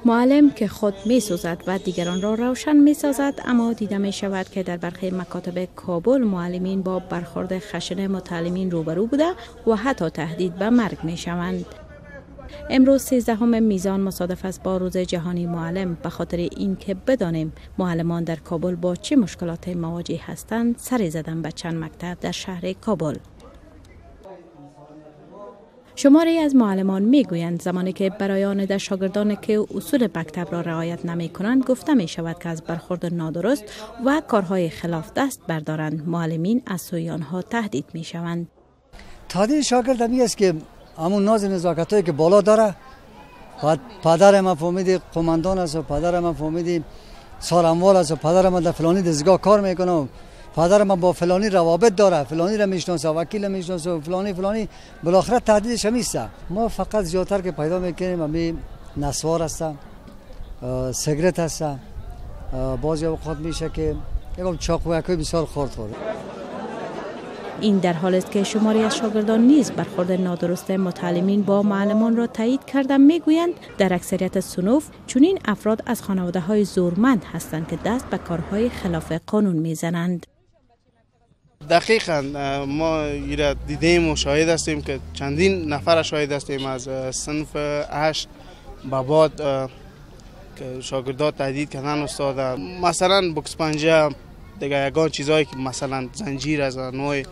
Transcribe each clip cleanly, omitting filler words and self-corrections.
معلم که خود می سوزد و دیگران را روشن می سازد، اما دیده می شود که در برخی مکاتب کابل معلمین با برخورد خشن متعلمین روبرو بوده و حتی تهدید به مرگ می شوند. امروز 13 میزان مصادف است با روز جهانی معلم. به خاطر اینکه بدانیم معلمان در کابل با چه مشکلات مواجه هستند، سر زدن به چند مکتب در شهر کابل. شماری از معلمان می گویند زمانی که برای آن شاگردان که اصول مکتب را رعایت نمی کنند گفته می شود که از برخورد نادرست و کارهای خلاف دست بردارند، معلمین از سوی آنها تهدید می شوند. تهدید شاگرد همی است که همون ناز نزاکت هایی که بالا داره، پدر ما فهمیدی قماندان است و پدر ما فهمیدی سارموال است و پدر ما در فلانی دستگاه کار میکنه، پدر ما با فلانی روابط داره، فلانی را میشناسه، وکیل میشناسه، فلانی بالاخره تهدیدش همیست. ما فقط زیادتر که پیدا میکنیم همی نسوار هستن، سیگرت هستن، بعضی اوقات میشه که یکم چاقویکی بسیار خورد. این در حال است که شماری از شاگردان نیز برخورد نادرست متعلمین با معلمان را تایید کرده. میگویند در اکثریت صنوف چنین افراد از خانواده‌های زورمند هستند که دست به کارهای خلاف قانون میزنند. دقیقاً ما ایرا دیدیم و شاهد هستیم که چندین نفر شاهد هستیم از صنف 8 به بعد که شاگردات تهدید کردن استاد، مثلا بوکس پنجه دیگه، یگان چیزایی که مثلا زنجیر از نوع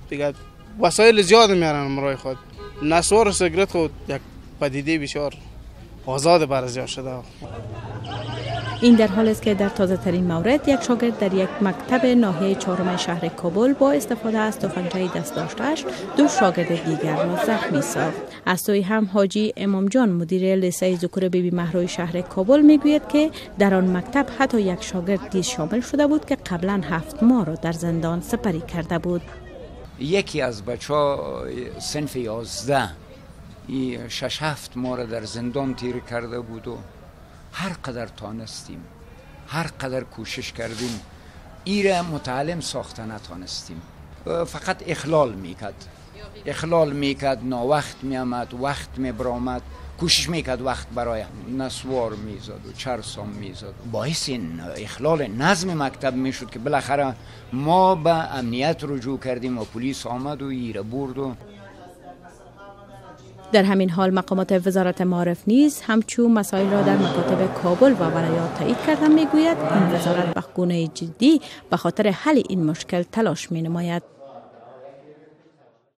دیگه وسایل زیاد میارن همراه خود. نسوار و سیگرت خود یک پدیده بسیار آزاد برازیار شده. این در حال است که در تازه ترین مورد یک شاگرد در یک مکتب ناحیه 4 شهر کابل با استفاده از تفنگ‌های دست داشته‌اش 2 شاگرد دیگر را زخمی ساخت. از سوی هم حاجی امام جان مدیر لیسه ذکور بیبی مهروی شهر کابل میگوید که در آن مکتب حتی یک شاگرد نیز شامل شده بود که قبلا 7 ماه را در زندان سپری کرده بود. یکی از بچه‌ها صنف 11 6-7 ماه را در زندان تیر کرده بود و هر قدر تانستیم، هر قدر کوشش کردیم ایره متعلم ساخته نتانستیم. فقط اخلال میکرد، ناوقت میامد، وقت میبرامد، کوشش میکرد وقت برای نسوار میزد و چرسام میزد. باعث این اخلال نظم مکتب میشد که بالاخره ما به امنیت رجوع کردیم و پلیس آمد و ایره برد. و در همین حال مقامات وزارت معارف نیز همچون مسائل را در مکاتب کابل و ولایات تایید کرده. میگوید این وزارت به گونه جدی به خاطر حل این مشکل تلاش می نماید.